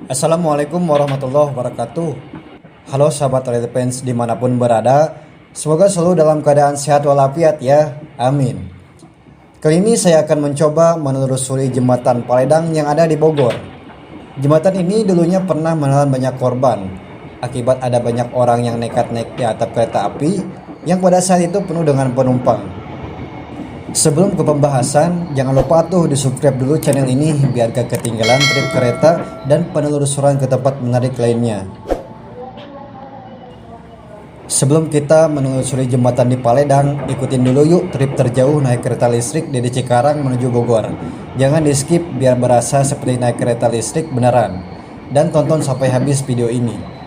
Assalamualaikum warahmatullahi wabarakatuh. Halo sahabat Redefense dimanapun berada, semoga selalu dalam keadaan sehat walafiat ya, amin. Kali ini saya akan mencoba menelusuri jembatan Paledang yang ada di Bogor. Jembatan ini dulunya pernah menelan banyak korban akibat ada banyak orang yang nekat naik di atap kereta api yang pada saat itu penuh dengan penumpang. Sebelum ke pembahasan, jangan lupa tuh di subscribe dulu channel ini biar gak ketinggalan trip kereta dan penelusuran ke tempat menarik lainnya. Sebelum kita menelusuri jembatan di Paledang, ikutin dulu yuk trip terjauh naik kereta listrik dari Cikarang menuju Bogor. Jangan di skip biar berasa seperti naik kereta listrik beneran. Dan tonton sampai habis video ini.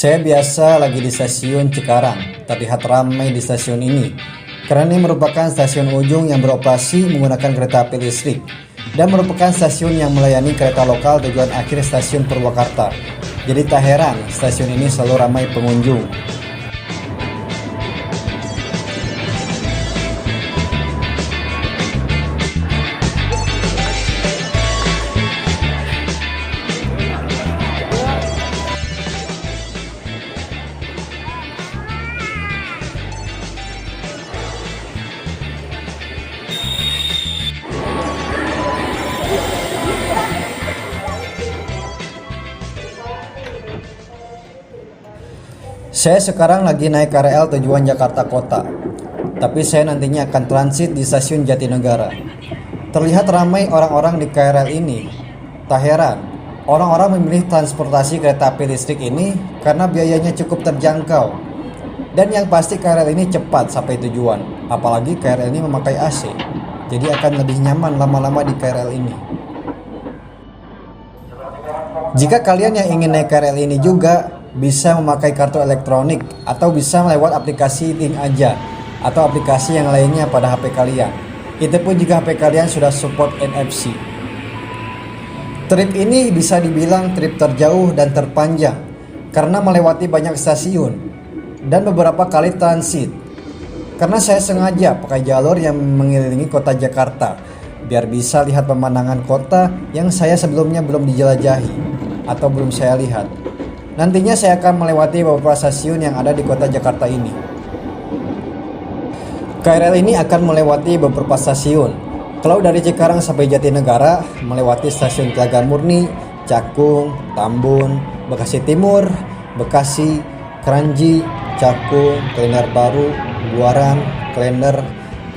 Saya biasa lagi di stasiun Cikarang, terlihat ramai di stasiun ini. Karena ini merupakan stasiun ujung yang beroperasi menggunakan kereta api listrik dan merupakan stasiun yang melayani kereta lokal tujuan akhir stasiun Purwakarta. Jadi tak heran stasiun ini selalu ramai pengunjung. Saya sekarang lagi naik KRL tujuan Jakarta Kota, tapi saya nantinya akan transit di stasiun Jatinegara. Terlihat ramai orang-orang di KRL ini. Tak heran, orang-orang memilih transportasi kereta api listrik ini karena biayanya cukup terjangkau. Dan yang pasti KRL ini cepat sampai tujuan, apalagi KRL ini memakai AC. Jadi akan lebih nyaman lama-lama di KRL ini. Jika kalian yang ingin naik KRL ini juga bisa memakai kartu elektronik atau bisa lewat aplikasi Link Aja atau aplikasi yang lainnya pada HP kalian. Itu pun jika HP kalian sudah support NFC. Trip ini bisa dibilang trip terjauh dan terpanjang karena melewati banyak stasiun dan beberapa kali transit. Karena saya sengaja pakai jalur yang mengelilingi kota Jakarta biar bisa lihat pemandangan kota yang saya sebelumnya belum dijelajahi atau belum saya lihat. Nantinya saya akan melewati beberapa stasiun yang ada di kota Jakarta ini. KRL ini akan melewati beberapa stasiun. Kalau dari Cikarang sampai Jatinegara, melewati stasiun Telaga Murni, Cakung, Tambun, Bekasi Timur, Bekasi, Kranji, Cakung, Klender Baru, Buaran, Klender,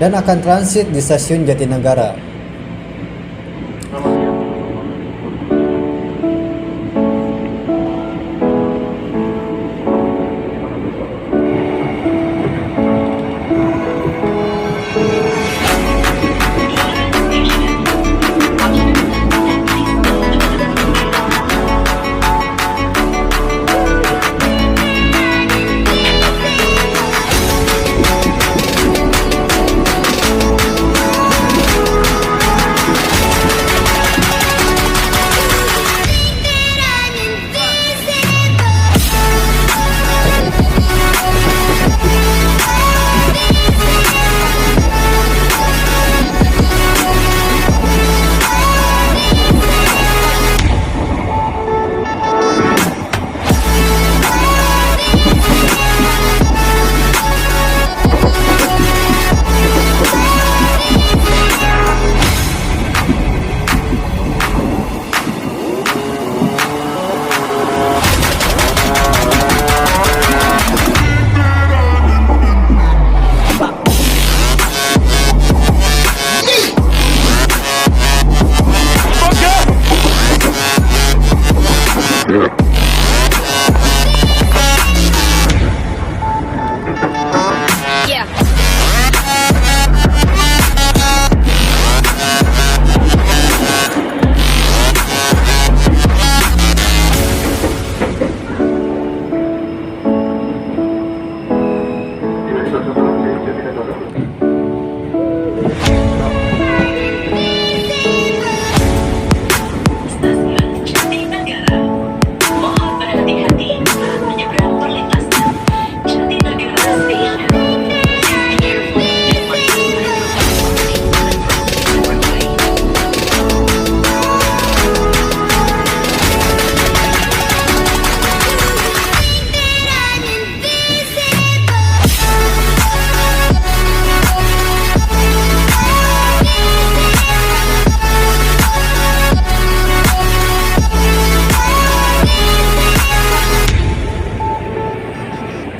dan akan transit di stasiun Jatinegara.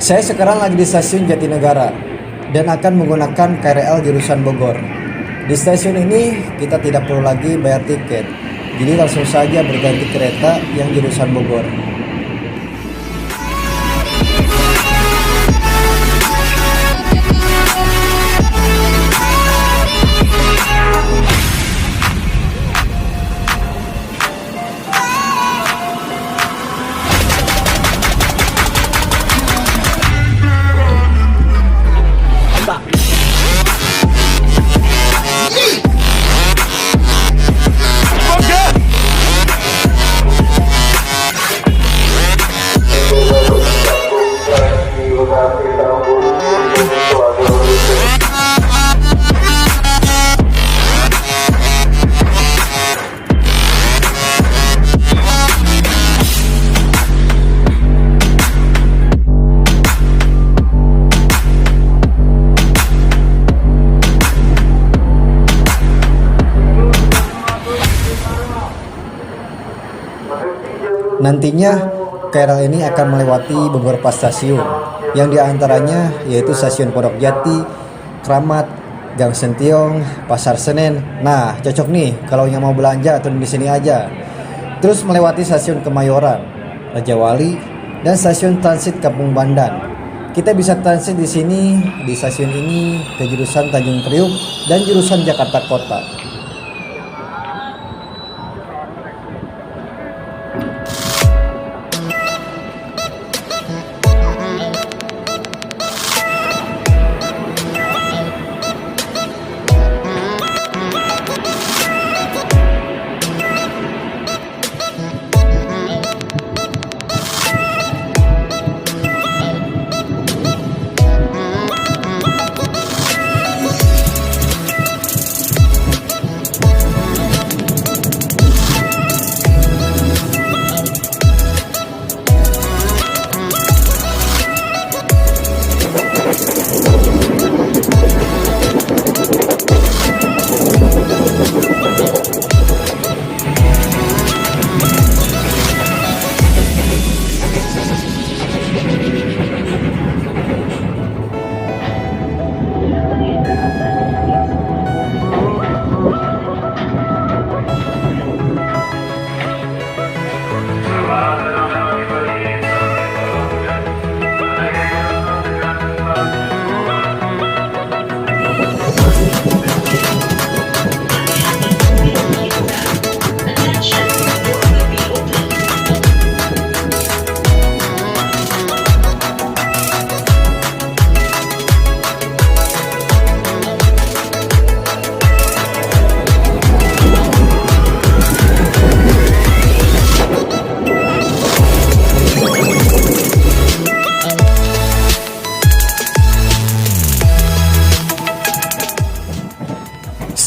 Saya sekarang lagi di stasiun Jatinegara dan akan menggunakan KRL jurusan Bogor. Di stasiun ini kita tidak perlu lagi bayar tiket, jadi langsung saja berganti kereta yang jurusan Bogor. Nantinya KRL ini akan melewati beberapa stasiun, yang diantaranya yaitu stasiun Pondok Jati, Kramat, Gang Sentiong, Pasar Senen. Nah, cocok nih kalau yang mau belanja atau di sini aja. Terus melewati stasiun Kemayoran, Raja Wali, dan stasiun transit Kampung Bandan. Kita bisa transit di sini, di stasiun ini ke jurusan Tanjung Priuk dan jurusan Jakarta Kota.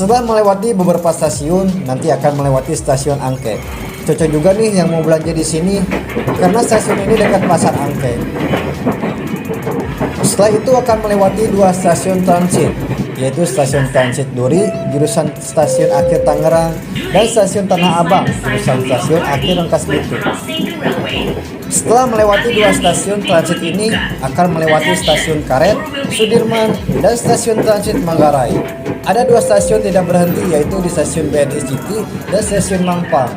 Setelah melewati beberapa stasiun, nanti akan melewati stasiun Angke. Cocok juga nih yang mau belanja di sini, karena stasiun ini dekat Pasar Angke. Setelah itu akan melewati dua stasiun transit, yaitu stasiun transit Duri, jurusan stasiun akhir Tangerang, dan stasiun Tanah Abang, jurusan stasiun akhir Rangkas Bitung. Setelah melewati dua stasiun transit ini, akan melewati stasiun Karet, Sudirman, dan stasiun transit Manggarai. Ada dua stasiun tidak berhenti, yaitu di stasiun BNI City dan stasiun Mampang.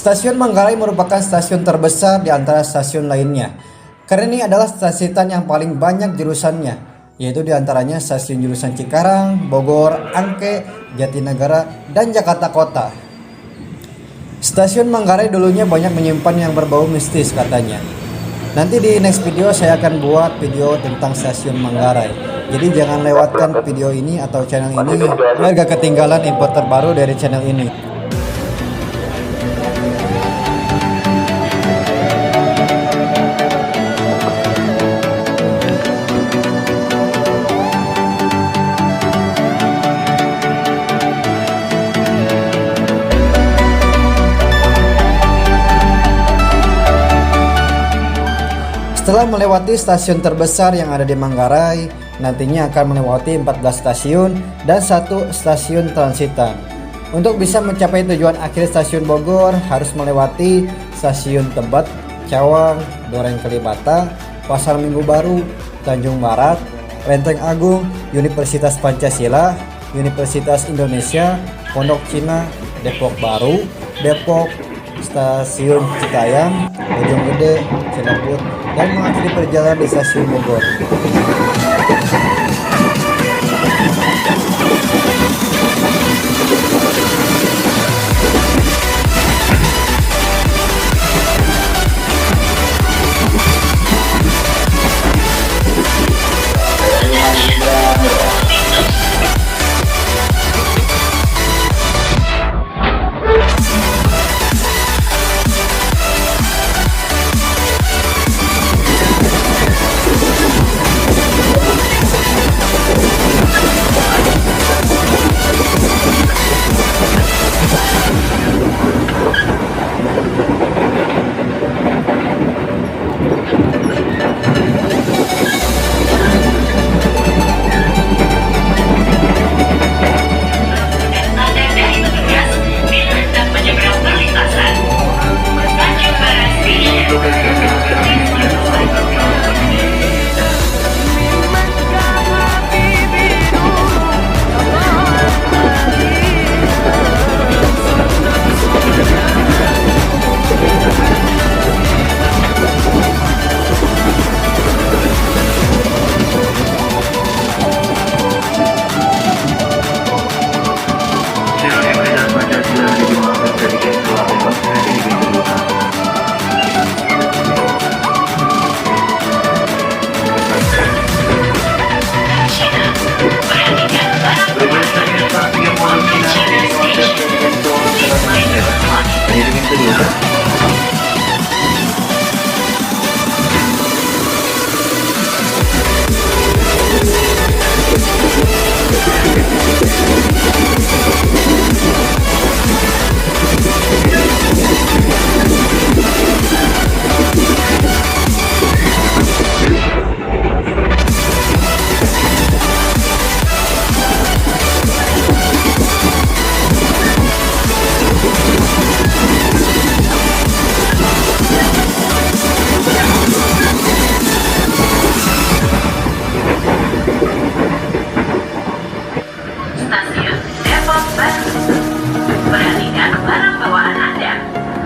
Stasiun Manggarai merupakan stasiun terbesar di antara stasiun lainnya, karena ini adalah stasiun yang paling banyak jurusannya, yaitu diantaranya stasiun jurusan Cikarang, Bogor, Angke, Jatinegara, dan Jakarta Kota. Stasiun Manggarai dulunya banyak menyimpan yang berbau mistis katanya. Nanti di next video saya akan buat video tentang stasiun Manggarai. Jadi jangan lewatkan video ini atau channel ini biar gak ketinggalan info terbaru dari channel ini. Setelah melewati stasiun terbesar yang ada di Manggarai, nantinya akan melewati 14 stasiun dan 1 stasiun transitan. Untuk bisa mencapai tujuan akhir stasiun Bogor, harus melewati stasiun Tebet, Cawang, Duren Kalibata, Pasar Minggu Baru, Tanjung Barat, Lenteng Agung, Universitas Pancasila, Universitas Indonesia, Pondok Cina, Depok Baru, Depok, Stasiun Citayam, Bojonggede, Cilebut, dan mengakhiri perjalanan di stasiun Bogor.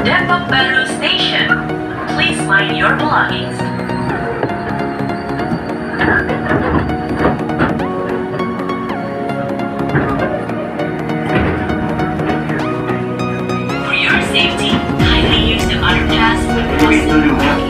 Depok Baru Station. Please mind your belongings. For your safety, kindly use the underpass when crossing.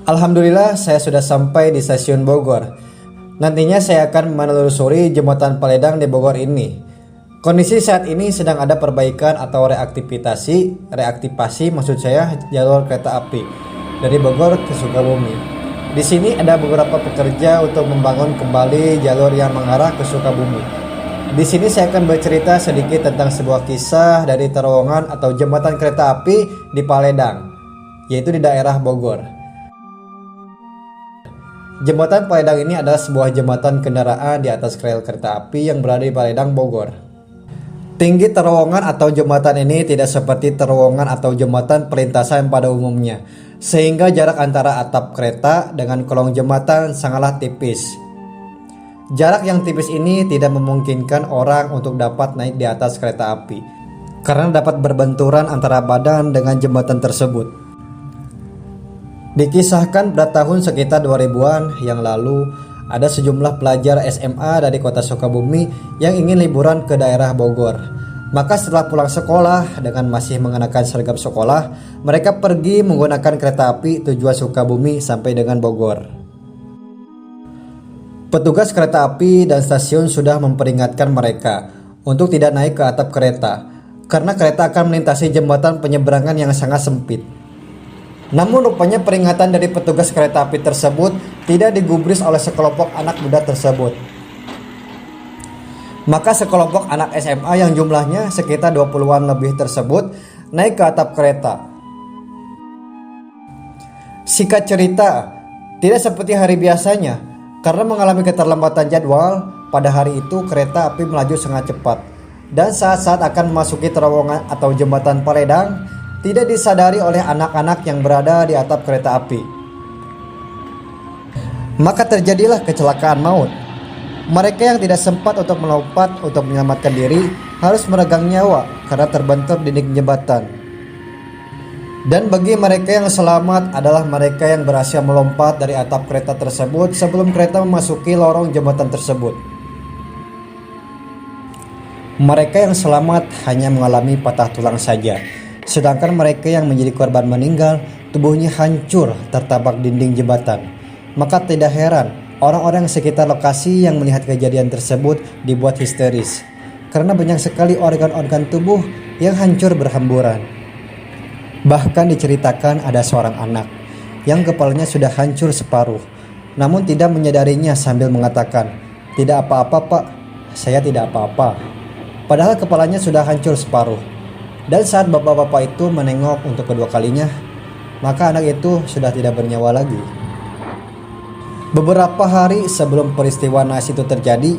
Alhamdulillah saya sudah sampai di stasiun Bogor. Nantinya saya akan menelusuri jembatan Paledang di Bogor ini. Kondisi saat ini sedang ada perbaikan atau reaktivasi maksud saya jalur kereta api dari Bogor ke Sukabumi. Di sini ada beberapa pekerja untuk membangun kembali jalur yang mengarah ke Sukabumi. Di sini saya akan bercerita sedikit tentang sebuah kisah dari terowongan atau jembatan kereta api di Paledang, yaitu di daerah Bogor. Jembatan Paledang ini adalah sebuah jembatan kendaraan di atas rel kereta api yang berada di Paledang, Bogor. Tinggi terowongan atau jembatan ini tidak seperti terowongan atau jembatan perlintasan pada umumnya, sehingga jarak antara atap kereta dengan kolong jembatan sangatlah tipis. Jarak yang tipis ini tidak memungkinkan orang untuk dapat naik di atas kereta api, karena dapat berbenturan antara badan dengan jembatan tersebut. Dikisahkan pada tahun sekitar 2000-an yang lalu, ada sejumlah pelajar SMA dari kota Sukabumi yang ingin liburan ke daerah Bogor. Maka setelah pulang sekolah dengan masih mengenakan seragam sekolah, mereka pergi menggunakan kereta api tujuan Sukabumi sampai dengan Bogor. Petugas kereta api dan stasiun sudah memperingatkan mereka untuk tidak naik ke atap kereta, karena kereta akan melintasi jembatan penyeberangan yang sangat sempit. Namun rupanya peringatan dari petugas kereta api tersebut tidak digubris oleh sekelompok anak muda tersebut. Maka sekelompok anak SMA yang jumlahnya sekitar 20-an lebih tersebut naik ke atap kereta. Singkat cerita, tidak seperti hari biasanya, karena mengalami keterlambatan jadwal, pada hari itu kereta api melaju sangat cepat. Dan saat-saat akan memasuki terowongan atau jembatan Paledang, tidak disadari oleh anak-anak yang berada di atap kereta api. Maka terjadilah kecelakaan maut. Mereka yang tidak sempat untuk melompat untuk menyelamatkan diri harus meregang nyawa karena terbentur dinding jembatan. Dan bagi mereka yang selamat adalah mereka yang berhasil melompat dari atap kereta tersebut sebelum kereta memasuki lorong jembatan tersebut. Mereka yang selamat hanya mengalami patah tulang saja. Sedangkan mereka yang menjadi korban meninggal, tubuhnya hancur tertabak dinding jembatan. Maka tidak heran orang-orang sekitar lokasi yang melihat kejadian tersebut dibuat histeris, karena banyak sekali organ-organ tubuh yang hancur berhamburan. Bahkan diceritakan ada seorang anak yang kepalanya sudah hancur separuh, namun tidak menyadarinya sambil mengatakan, "Tidak apa-apa Pak, saya tidak apa-apa." Padahal kepalanya sudah hancur separuh. Dan saat bapak-bapak itu menengok untuk kedua kalinya, maka anak itu sudah tidak bernyawa lagi. Beberapa hari sebelum peristiwa naas itu terjadi,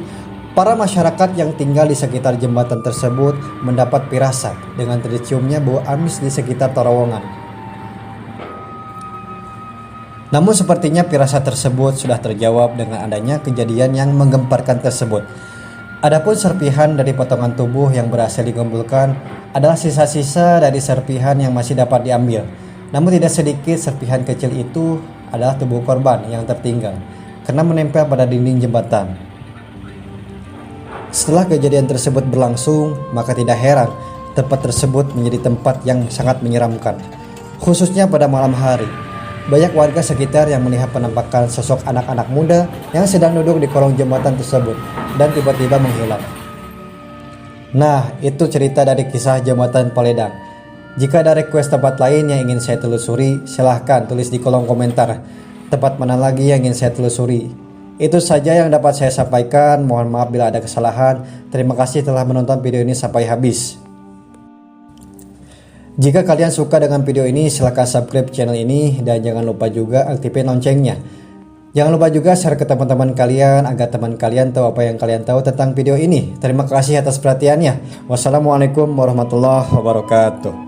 para masyarakat yang tinggal di sekitar jembatan tersebut mendapat firasat dengan terciumnya bau amis di sekitar terowongan. Namun sepertinya firasat tersebut sudah terjawab dengan adanya kejadian yang menggemparkan tersebut. Adapun serpihan dari potongan tubuh yang berhasil dikumpulkan adalah sisa-sisa dari serpihan yang masih dapat diambil. Namun tidak sedikit serpihan kecil itu adalah tubuh korban yang tertinggal karena menempel pada dinding jembatan. Setelah kejadian tersebut berlangsung, maka tidak heran tempat tersebut menjadi tempat yang sangat menyeramkan, khususnya pada malam hari. Banyak warga sekitar yang melihat penampakan sosok anak-anak muda yang sedang duduk di kolong jembatan tersebut dan tiba-tiba menghilang. Nah, itu cerita dari kisah jembatan Paledang. Jika ada request tempat lain yang ingin saya telusuri, silahkan tulis di kolom komentar. Tempat mana lagi yang ingin saya telusuri? Itu saja yang dapat saya sampaikan. Mohon maaf bila ada kesalahan. Terima kasih telah menonton video ini sampai habis. Jika kalian suka dengan video ini, silahkan subscribe channel ini dan jangan lupa juga aktifin loncengnya. Jangan lupa juga share ke teman-teman kalian agar teman kalian tahu apa yang kalian tahu tentang video ini. Terima kasih atas perhatiannya. Wassalamualaikum warahmatullahi wabarakatuh.